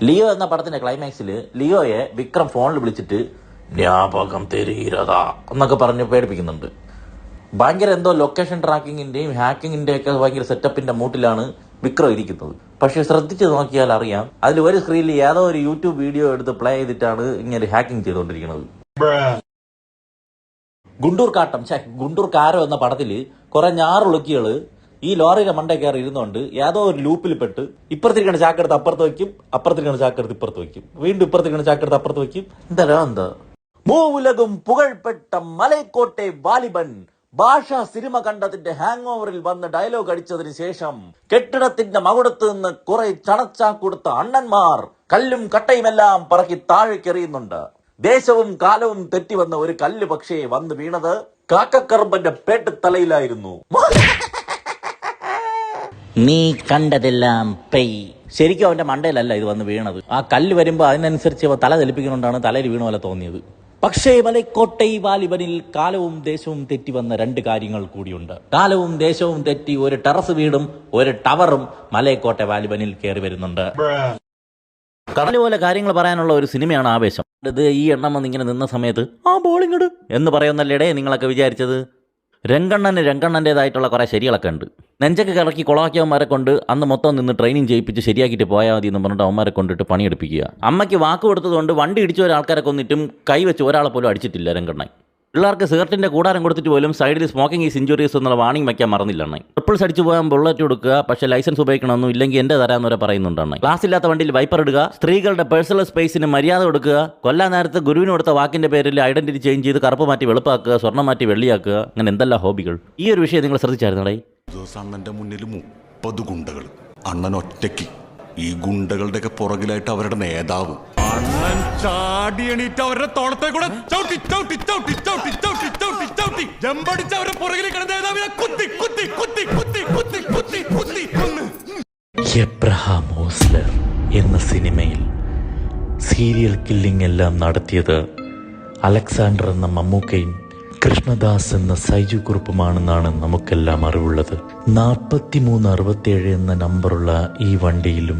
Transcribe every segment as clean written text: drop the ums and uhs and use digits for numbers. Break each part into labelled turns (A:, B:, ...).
A: Leo എന്ന പടത്തിന്റെ ക്ലൈമാക്സിൽ ലിയോയെ വിക്രം ഫോണിൽ വിളിച്ചിട്ട് ജ്ഞാപകം തെരീരതാ എന്നൊക്കെ പറഞ്ഞ് പേടിപ്പിക്കുന്നുണ്ട്. ഭയങ്കര എന്തോ ലൊക്കേഷൻ ട്രാക്കിങ്ങിന്റെയും ഹാക്കിങ്ങിന്റെയും ഒക്കെ ഭയങ്കര സെറ്റപ്പിന്റെ മൂട്ടിലാണ് വിക്രം ഇരിക്കുന്നത്. പക്ഷെ ശ്രദ്ധിച്ചു നോക്കിയാൽ അറിയാം, അതിൽ ഒരു സ്ക്രീനിൽ ഏതോ ഒരു യൂട്യൂബ് വീഡിയോ എടുത്ത് പ്ലേ ചെയ്തിട്ടാണ് ഇങ്ങനെ ഹാക്കിംഗ് ചെയ്തുകൊണ്ടിരിക്കുന്നത്. ഗുണ്ടൂർ കാരോ എന്ന പടത്തില് കുറെ ഞാറുളുക്കികള് ഈ ലോറിയുടെ മണ്ടേ കയറി ഇരുന്നുകൊണ്ട് ഏതോ ഒരു ലൂപ്പിൽ പെട്ട് ഇപ്പുറത്തിരിക്കുന്ന ചാക്കെടുത്ത് അപ്പുറത്ത് വെക്കും, അപ്പുറത്തിരിക്കുന്ന ചാക്കെടുത്ത് ഇപ്പുറത്ത് വെക്കും, വീണ്ടും ഇപ്പുറത്തിരിക്കുന്ന ചാക്കെടുത്ത് അപ്പുറത്ത് വെക്കും. എന്താ മൂവുലകും പുകഴ്പെട്ട മലൈക്കോട്ടെ വാലിബൻ ഭാഷ സിനിമ കണ്ടതിന്റെ ഹാങ് ഓവറിൽ വന്ന് ഡയലോഗ് അടിച്ചതിന് ശേഷം കെട്ടിടത്തിന്റെ മകുടത്ത് നിന്ന് കുറെ ചണച്ചാക്കൊടുത്ത അണ്ണന്മാർ കല്ലും കട്ടയുമെല്ലാം പറക്കി താഴേക്കെറിയുന്നുണ്ട്. ദേശവും കാലവും തെറ്റി വന്ന ഒരു കല്ല് പക്ഷേ വന്ന് വീണത് കാക്കക്കറുമ്പന്റെ പേട്ടത്തലയിലായിരുന്നു. നീ കണ്ടതെല്ലാം പെയ്. ശരിക്കും അവന്റെ മണ്ടയിലല്ല ഇത് വന്ന് വീണത്. ആ കല്ല് വരുമ്പോ അതിനനുസരിച്ച് അവ തല തെളിപ്പിക്കുന്നുണ്ടാണ് തലയിൽ വീണ പോലെ തോന്നിയത്. പക്ഷേ മലൈക്കോട്ടൈ വാലിബനിൽ കാലവും ദേശവും തെറ്റി വന്ന രണ്ട് കാര്യങ്ങൾ കൂടിയുണ്ട്. കാലവും ദേശവും തെറ്റി ഒരു ടെറസ് വീടും ഒരു ടവറും മലൈക്കോട്ടെ വാലിബനിൽ കയറി വരുന്നുണ്ട്. കടല് പോലെ കാര്യങ്ങൾ പറയാനുള്ള ഒരു സിനിമയാണ് ആവേശം. ഇത് ഈ എണ്ണം വന്ന് ഇങ്ങനെ നിന്ന സമയത്ത് ആ ബോളിംഗ് ഇട് എന്ന് പറയുന്നല്ലേടേ നിങ്ങളൊക്കെ വിചാരിച്ചത്. രംഗണ്ണൻ്റെതായിട്ടുള്ള കുറേ ശരികളൊക്കെ ഉണ്ട്. നെഞ്ചൊക്കെ കിളക്കി കൊളാക്കിയവന്മാരെ കൊണ്ട് അന്ന് മൊത്തം നിന്ന് ട്രെയിനിങ് ചെയ്യിപ്പിച്ച് ശരിയാക്കിയിട്ട് പോയാൽ മതി എന്ന് പറഞ്ഞിട്ട് അവന്മാരെ കൊണ്ടിട്ട് പണിയെടുപ്പിക്കുക. അമ്മയ്ക്ക് വാക്ക് കൊടുത്തതുകൊണ്ട് വണ്ടി ഇടിച്ച ഒരാൾക്കാരെ കൊന്നിട്ടും കൈവച്ച് ഒരാളെ പോലും അടിച്ചിട്ടില്ല രംഗണ്ണൻ. പിള്ളേർക്ക് സിഗരറ്റിന്റെ കൂടാരം കൊടുത്തിട്ട് പോലും സൈഡിൽ സ്മോക്കിംഗ് ഈസ് ഇഞ്ചുറീസ് എന്നുള്ള വാണിംഗ് വയ്ക്കാൻ മറന്നില്ല. ട്രിപ്പിൾസ് അടിച്ചു പോകാൻ ബുള്ളറ്റ് കൊടുക്കുക, പക്ഷേ ലൈസൻസ് ഉപയോഗിക്കണമെന്നും ഇല്ലെങ്കിൽ എന്റെ തരാമെന്നവരെ പറയുന്നുണ്ടാണ്. ക്ലാസ് ഇല്ലാത്ത വണ്ടിയിൽ വൈപ്പർ ഇടുക, സ്ത്രീകളുടെ പേഴ്സണൽ സ്പേസിന് മര്യാദ കൊടുക്കുക, കൊല്ലാൻ നേരത്ത് ഗുരുവിന് കൊടുത്ത വാക്കിന്റെ പേരിൽ ഐഡന്റിറ്റി ചേഞ്ച് ചെയ്ത് കറുപ്പ് മാറ്റി വെളുപ്പാക്കുക, സ്വർണ്ണം മാറ്റി വെള്ളിയാക്കുക, അങ്ങനെ എന്തെല്ലാം ഹോബികൾ. ഈ ഒരു വിഷയം നിങ്ങൾ ശ്രദ്ധിച്ചായിരുന്നേ?
B: അണ്ണന്റെ മുന്നിൽ 30 ഗുണ്ടകൾ, അണ്ണൻ ഒറ്റയ്ക്ക്. ഈ ഗുണ്ടകളുടെ പുറകിലായിട്ട് അവരുടെ നേതാവ്. അണ്ണൻ ചാടിയണീറ്റ് അവരുടെ തോളത്തെ കൂടെ ചവിട്ടി ചവിട്ടി ചവിട്ടി ചവിട്ടി ചവിട്ടി ചവിട്ടി ചവിട്ടി ജമ്പടിച്ച് അവരുടെ പുറകിൽ കിടന്ന നേതാവിനെ കുത്തി കുത്തി കുത്തി കുത്തി കുത്തി കുത്തി കുത്തി കൊന്ന്.
C: എബ്രഹാം ഓസ്ലർ എന്ന സിനിമയിൽ സീരിയൽ കില്ലിംഗ് എല്ലാം നടത്തിയത് അലക്സാണ്ടർ എന്ന മമ്മൂക്കയും കൃഷ്ണദാസ് എന്ന സൈജു കുറുപ്പുമാണെന്നാണ് നമുക്കെല്ലാം അറിവുള്ളത്. 4367 എന്ന നമ്പറുള്ള ഈ വണ്ടിയിലും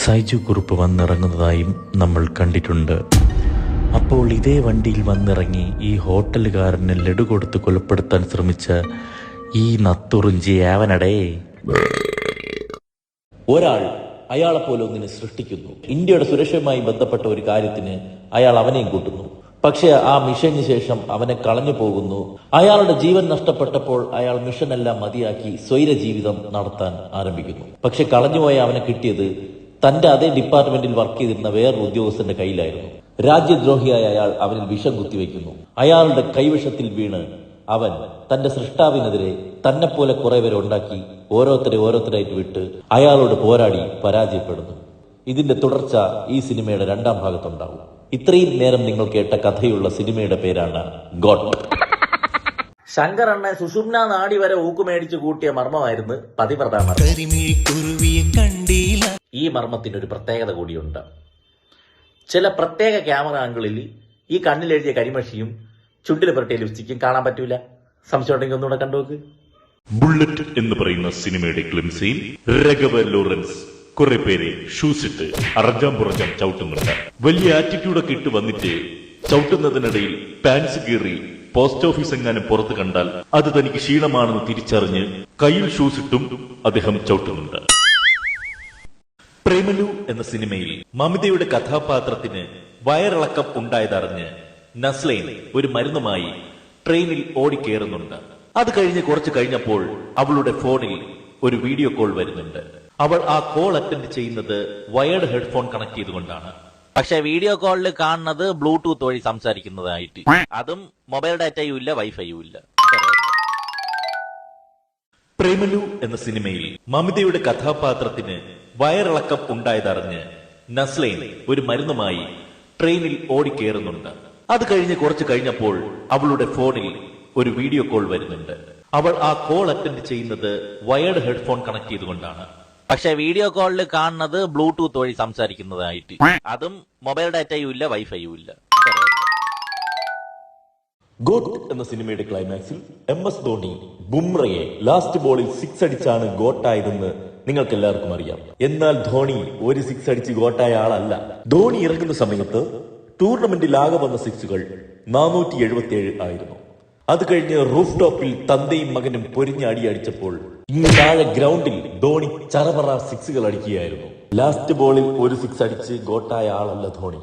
C: സൈജു കുറുപ്പ് വന്നിറങ്ങുന്നതായും നമ്മൾ കണ്ടിട്ടുണ്ട്. അപ്പോൾ ഇതേ വണ്ടിയിൽ വന്നിറങ്ങി ഈ ഹോട്ടലുകാരന് ലഡു കൊടുത്ത് കൊലപ്പെടുത്താൻ ശ്രമിച്ച ഈ നത്തുറിഞ്ചി ആവനടേ. ഒരാൾ അയാളെപ്പോലെ ഒന്നിനെ സൃഷ്ടിക്കുന്നു. ഇന്ത്യയുടെ സുരക്ഷയുമായി ബന്ധപ്പെട്ട ഒരു കാര്യത്തിന് അയാൾ അവനെയും കൂട്ടുന്നു. പക്ഷെ ആ മിഷന് ശേഷം അവനെ കളഞ്ഞു പോകുന്നു. അയാളുടെ ജീവൻ നഷ്ടപ്പെട്ടപ്പോൾ അയാൾ മിഷനെല്ലാം മതിയാക്കി സ്വൈര ജീവിതം നടത്താൻ ആരംഭിക്കുന്നു. പക്ഷെ കളഞ്ഞുപോയ അവനെ കിട്ടിയത് തന്റെ അതേ ഡിപ്പാർട്ട്മെന്റിൽ വർക്ക് ചെയ്തിരുന്ന വേറൊരു ഉദ്യോഗസ്ഥന്റെ കയ്യിലായിരുന്നു. രാജ്യദ്രോഹിയായ അയാൾ അവനിൽ വിഷം കുത്തിവെക്കുന്നു. അയാളുടെ കൈവിഷത്തിൽ വീണ് അവൻ തന്റെ സൃഷ്ടാവിനെതിരെ തന്നെ പോലെ കുറെ പേരെ ഉണ്ടാക്കി ഓരോരുത്തരായിട്ട് വിട്ട് അയാളോട് പോരാടി പരാജയപ്പെടുന്നു. ഇതിന്റെ തുടർച്ച ഈ സിനിമയുടെ 2ാം ഭാഗത്തുണ്ടാവും. ഇത്രയും നേരം നിങ്ങൾ കേട്ട കഥയുള്ള സിനിമയുടെ പേരാണ് ഗോട്ട്. ശങ്കർ അണ്ണ സുഷുമ്ന നാടി വരെ ഊക്കുമേടിച്ച് കൂട്ടിയ മർമ്മമായിരുന്നു പതിവ്രത മർമ്മം. ഈ മർമ്മത്തിന് ഒരു പ്രത്യേകത കൂടിയുണ്ട്. ചില പ്രത്യേക ക്യാമറ ആംഗിളിൽ ഈ കണ്ണിലെഴുതിയ കരിമഷിയും ചുണ്ടിൽ പുരട്ടിയ ലിപ്സ്റ്റിക്കും കാണാൻ പറ്റൂല. സംശയം ഉണ്ടെങ്കിൽ ഒന്നുകൂടെ കണ്ടുനോക്ക്.
D: ബുള്ളറ്റ് എന്ന് പറയുന്ന സിനിമയുടെ ക്ലിംസിൽ രഘവ ലോറൻസ് കുറെ പേരെ ഷൂസ് ഇട്ട് അറഞ്ചാം പുറഞ്ചാം ചവിട്ടുന്നുണ്ട്. വലിയ ആറ്റിറ്റ്യൂഡൊക്കെ ഇട്ട് വന്നിട്ട് ചവിട്ടുന്നതിനിടയിൽ പാൻസ് കീറി പോസ്റ്റ് ഓഫീസ് എങ്ങാനും പുറത്ത് കണ്ടാൽ അത് തനിക്ക് ക്ഷീണമാണെന്ന് തിരിച്ചറിഞ്ഞ് കയ്യിൽ ഷൂസ് ഇട്ടും അദ്ദേഹം ചവിട്ടുന്നുണ്ട്. പ്രേമലു എന്ന സിനിമയിൽ മമിതയുടെ കഥാപാത്രത്തിന് വയറിളക്കം ഉണ്ടായതറിഞ്ഞ് നസ്ലൈൻ ഒരു മരുന്നുമായി ട്രെയിനിൽ ഓടിക്കേറുന്നുണ്ട്. അത് കഴിഞ്ഞ് കുറച്ച് കഴിഞ്ഞപ്പോൾ അവളുടെ ഫോണിൽ ഒരു വീഡിയോ കോൾ വരുന്നുണ്ട്. അവൾ ആ കോൾ അറ്റൻഡ് ചെയ്യുന്നത് വയർഡ് ഹെഡ്ഫോൺ കണക്ട് ചെയ്തുകൊണ്ടാണ്. പക്ഷെ വീഡിയോ കോളിൽ കാണുന്നത് ബ്ലൂടൂത്ത് വഴി സംസാരിക്കുന്നതായിട്ട്. അതും മൊബൈൽ ഡാറ്റയും ഇല്ല, വൈഫൈയും ഇല്ല. പ്രേമലു എന്ന സിനിമയിൽ മമിതയുടെ കഥാപാത്രത്തിന് വയറിളക്കം ഉണ്ടായതറിഞ്ഞ് നസ്ലൈൻ ഒരു മരുന്നുമായി ട്രെയിനിൽ ഓടിക്കേറുന്നുണ്ട്. അത് കഴിഞ്ഞ് കുറച്ച് കഴിഞ്ഞപ്പോൾ അവളുടെ ഫോണിൽ ഒരു വീഡിയോ കോൾ വരുന്നുണ്ട്. അവൾ ആ കോൾ അറ്റൻഡ് ചെയ്യുന്നത് വയർഡ് ഹെഡ്ഫോൺ കണക്ട് ചെയ്തുകൊണ്ടാണ്. പക്ഷെ വീഡിയോ കോളിൽ കാണുന്നത് ബ്ലൂടൂത്ത് വഴി സംസാരിക്കുന്നതായിട്ട്. അതും മൊബൈൽ ഡാറ്റയും ഇല്ല, വൈഫൈയും ഇല്ല. ഗോട്ട് എന്ന സിനിമയുടെ ക്ലൈമാക്സിൽ MS ധോണി ബുംറയെ ലാസ്റ്റ് ബോളിൽ 6 അടിച്ചാണ് ഗോട്ടായതെന്ന് നിങ്ങൾക്ക് എല്ലാവർക്കും അറിയാം. എന്നാൽ ധോണി ഒരു സിക്സ് അടിച്ച് ഗോട്ടായ ആളല്ല. ധോണി ഇറങ്ങുന്ന സമയത്ത് ടൂർണമെന്റിൽ ആകെ വന്ന സിക്സുകൾ 477 ആയിരുന്നു. അത് കഴിഞ്ഞ് റൂഫ് ടോപ്പിൽ തന്തയും മകനും പൊരിഞ്ഞ അടി അടിച്ചപ്പോൾ ഇങ്ങ് താഴെ ഗ്രൗണ്ടിൽ ധോണി ചറപറ സിക്സുകൾ അടിക്കുകയായിരുന്നു. ലാസ്റ്റ് ബോളിൽ ഒരു സിക്സ് അടിച്ച് ഗോട്ടായ ആളല്ല ധോണി.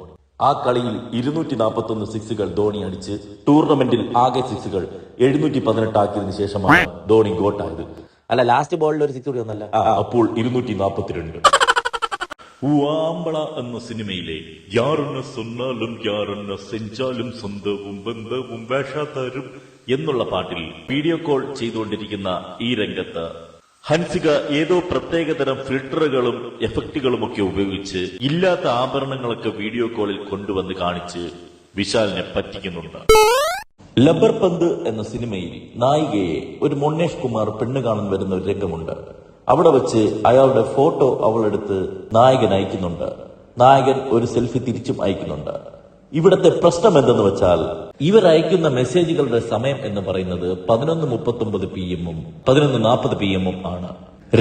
D: ആ കളിയിൽ 241 സിക്സുകൾ ധോണി അടിച്ച് ടൂർണമെന്റിൽ ആകെ സിക്സുകൾ 718 ആക്കിയതിനു ശേഷമാണ് ധോണി ഗോട്ടായത്.
A: അല്ല, ലാസ്റ്റ് ബോളിൽ ഒരു സിക്സ് കൂടി ഒന്നല്ല.
D: അപ്പോൾ 242. ആമ്പള എന്ന സിനിമയിലെ യാറൊന്ന് സൊന്നാലും യാറൊന്ന് സെഞ്ചാലും സ്വന്തവും ബന്ധവും വേഷാത്തരും എന്നുള്ള പാട്ടിൽ വീഡിയോ കോൾ ചെയ്തുകൊണ്ടിരിക്കുന്ന ഈ രംഗത്ത് ഹൻസിക ഏതോ പ്രത്യേകതരം ഫിൽട്ടറുകളും എഫക്റ്റുകളും ഒക്കെ ഉപയോഗിച്ച് ഇല്ലാത്ത ആഭരണങ്ങളൊക്കെ വീഡിയോ കോളിൽ കൊണ്ടുവന്ന് കാണിച്ച് വിശാലിനെ പറ്റിക്കുന്നുണ്ട്. ലബ്ബർ പന്ത് എന്ന സിനിമയിൽ നായികയെ ഒരു മൊണ്ണേഷ് കുമാർ പെണ്ണ് കാണാൻ വരുന്ന ഒരു രംഗമുണ്ട്. അവിടെ വെച്ച് അയാളുടെ ഫോട്ടോ അവളെടുത്ത് നായകൻ അയക്കുന്നുണ്ട്. നായകൻ ഒരു സെൽഫി തിരിച്ചും അയക്കുന്നുണ്ട്. ഇവിടത്തെ പ്രശ്നം എന്തെന്ന് വെച്ചാൽ ഇവർ അയക്കുന്ന മെസ്സേജുകളുടെ സമയം എന്ന് പറയുന്നത് 11:39 PM 11:40 PM ആണ്.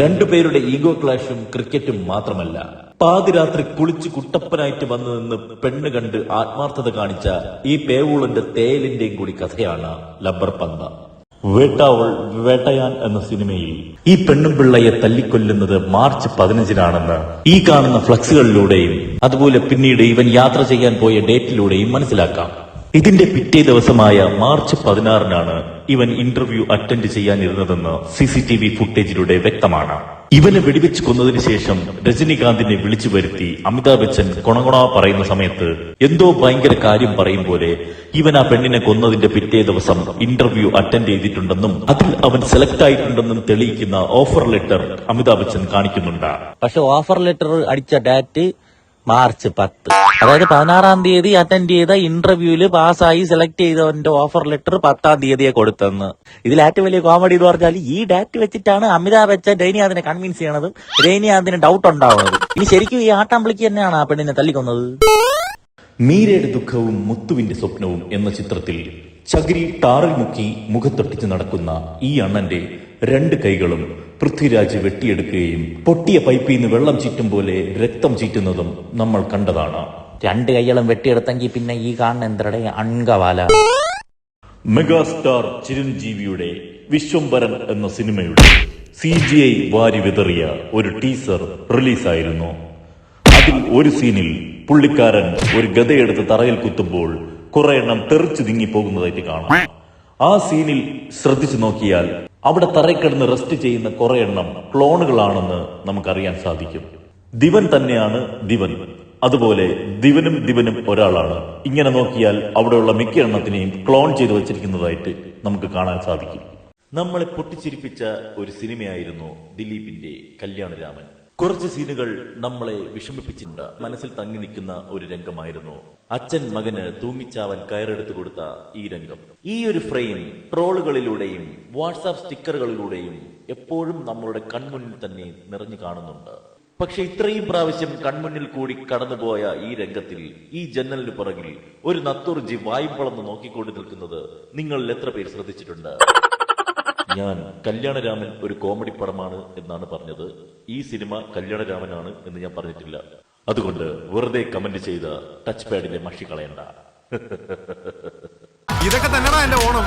D: രണ്ടുപേരുടെ ഈഗോ ക്ലാഷും ക്രിക്കറ്റും മാത്രമല്ല, പാതിരാത്രി കുളിച്ച് കുട്ടപ്പനായിട്ട് വന്നു നിന്ന് പെണ്ണ് കണ്ട് ആത്മാർത്ഥത കാണിച്ച ഈ പേവൂളന്റെ തേലിന്റെയും കൂടി കഥയാണ് ലബ്ബർ പന്ത്. വേട്ടാവൾ വേട്ടയാൻ എന്ന സിനിമയിൽ ഈ പെണ്ണും പിള്ളയെ തല്ലിക്കൊല്ലുന്നത് മാർച്ച് 15-നാണെന്ന് ഈ കാണുന്ന ഫ്ലക്സുകളിലൂടെയും അതുപോലെ പിന്നീട് ഇവൻ യാത്ര ചെയ്യാൻ പോയ ഡേറ്റിലൂടെയും മനസ്സിലാക്കാം. ഇതിന്റെ പിറ്റേ ദിവസമായ മാർച്ച് 16-നാണ് ഇവൻ ഇന്റർവ്യൂ അറ്റൻഡ് ചെയ്യാനിരുന്നതെന്ന് CCTV ഫുട്ടേജിലൂടെ വ്യക്തമാണ്. ഇവനെ വെടിവെച്ച് കൊന്നതിന് ശേഷം രജനികാന്തിനെ വിളിച്ചു വരുത്തി അമിതാഭ് ബച്ചൻ കൊണകൊണ പറയുന്ന സമയത്ത് എന്തോ ഭയങ്കര കാര്യം പറയും പോലെ ഇവൻ ആ പെണ്ണിനെ കൊന്നതിന്റെ പിറ്റേ ദിവസം ഇന്റർവ്യൂ അറ്റൻഡ് ചെയ്തിട്ടുണ്ടെന്നും അതിൽ അവൻ സെലക്ട് ആയിട്ടുണ്ടെന്നും തെളിയിക്കുന്ന ഓഫർ ലെറ്റർ അമിതാഭ് ബച്ചൻ കാണിക്കുന്നുണ്ട്.
A: പക്ഷെ ഓഫർ ലെറ്റർ അടിച്ച ഡേറ്റ് മാർച്ച് 10, അതായത് 16-ാം തീയതി അറ്റൻഡ് ചെയ്ത ഇന്റർവ്യൂവിൽ പാസ്സായി സെലക്ട് ചെയ്തവന്റെ ഓഫർ ലെറ്റർ 10-ാം തീയതിയെ കൊടുത്തെന്ന്. ഇതിൽ ഏറ്റവും വലിയ കോമഡി എന്ന് പറഞ്ഞാൽ ഈ ഡേറ്റ് വെച്ചിട്ടാണ് അമിതാഭ് ബച്ചൻ രജനീകാന്തിനെ കൺവിൻസ് ചെയ്യണതും രജനീകാന്തിന് ഡൗട്ട് ഉണ്ടാവുന്നത്. ഇനി ശരിക്കും ഈ ആട്ടാമ്പിളിക്ക് തന്നെയാണ് ആ പെണ്ണിനെ തല്ലിക്കൊന്നത്.
D: മീരയുടെ ദുഃഖവും മുത്തുവിന്റെ സ്വപ്നവും എന്ന ചിത്രത്തിൽ ചകിരി ടാറിൽ മുക്കി മുഖത്തൊട്ടിച്ച് നടക്കുന്ന ഈ അണ്ണന്റെ 2 കൈകളും പൃഥ്വിരാജ് വെട്ടിയെടുക്കുകയും പൊട്ടിയ പൈപ്പിൽ നിന്ന് വെള്ളം ചീറ്റും പോലെ രക്തം ചീറ്റുന്നതും നമ്മൾ കണ്ടതാണ്.
A: 2 കൈകളും വെട്ടിയെടുത്തെങ്കിൽ പിന്നെ ഈ കാണുന്ന എന്തരടെ അൺകവാല.
D: മെഗാസ്റ്റാർ ചിരഞ്ജീവിയുടെ വിശ്വംഭരൻ എന്ന സിനിമയുടെ CGI വാരി വിതറിയ ഒരു ടീസർ റിലീസായിരുന്നു. അതിൽ ഒരു സീനിൽ പുള്ളിക്കാരൻ ഒരു ഗദയെടുത്ത് തറയിൽ കുത്തുമ്പോൾ കുറെ എണ്ണം തെറിച്ചു നീങ്ങി പോകുന്നതായിട്ട് കാണാം. ആ സീനിൽ ശ്രദ്ധിച്ചു നോക്കിയാൽ അവിടെ തറയിൽ കിടന്ന് റെസ്റ്റ് ചെയ്യുന്ന കുറെ എണ്ണം ക്ലോണുകളാണെന്ന് നമുക്കറിയാൻ സാധിക്കും. ദിവൻ തന്നെയാണ് ദിവൻ. അതുപോലെ ദിവനും ഒരാളാണ്. ഇങ്ങനെ നോക്കിയാൽ അവിടെയുള്ള മിക്ക എണ്ണത്തിനെയും ക്ലോൺ ചെയ്തു വെച്ചിരിക്കുന്നതായിട്ട് നമുക്ക് കാണാൻ സാധിക്കും. നമ്മളെ പൊട്ടിച്ചിരിപ്പിച്ച ഒരു സിനിമയായിരുന്നു ദിലീപിന്റെ കല്യാണരാമൻ. കുറച്ച് സീനുകൾ നമ്മളെ വിഷമിപ്പിച്ചിട്ടുണ്ട്. മനസ്സിൽ തങ്ങി നിൽക്കുന്ന ഒരു രംഗമായിരുന്നു അച്ഛൻ മകന് തൂങ്ങിച്ചാവൻ കയറെടുത്തു കൊടുത്ത ഈ രംഗം. ഈ ഒരു ഫ്രെയിം ട്രോളുകളിലൂടെയും വാട്സാപ്പ് സ്റ്റിക്കറുകളിലൂടെയും എപ്പോഴും നമ്മളുടെ കൺമുന്നിൽ തന്നെ നിറഞ്ഞു കാണുന്നുണ്ട്. പക്ഷെ ഇത്രയും പ്രാവശ്യം കൺമുന്നിൽ കൂടി കടന്നുപോയ ഈ രംഗത്തിൽ ഈ ജനലിന് പുറകിൽ ഒരു നത്തുറിഞ്ചി വായ്പളന്ന് നോക്കിക്കൊണ്ട് നിൽക്കുന്നത് നിങ്ങളിൽ എത്ര പേര് ശ്രദ്ധിച്ചിട്ടുണ്ട്? ഞാൻ കല്യാണരാമൻ ഒരു കോമഡി പടമാണ് എന്നാണ് പറഞ്ഞത്. ഈ സിനിമ കല്യാണരാമനാണ് എന്ന് ഞാൻ പറഞ്ഞിട്ടില്ല. അതുകൊണ്ട് വെറുതെ കമന്റ് ചെയ്ത ടച്ച് പാഡിലെ മഷി കളയണ്ട.
B: ഇതൊക്കെ തന്നെയാണ് എന്റെ ഓണം.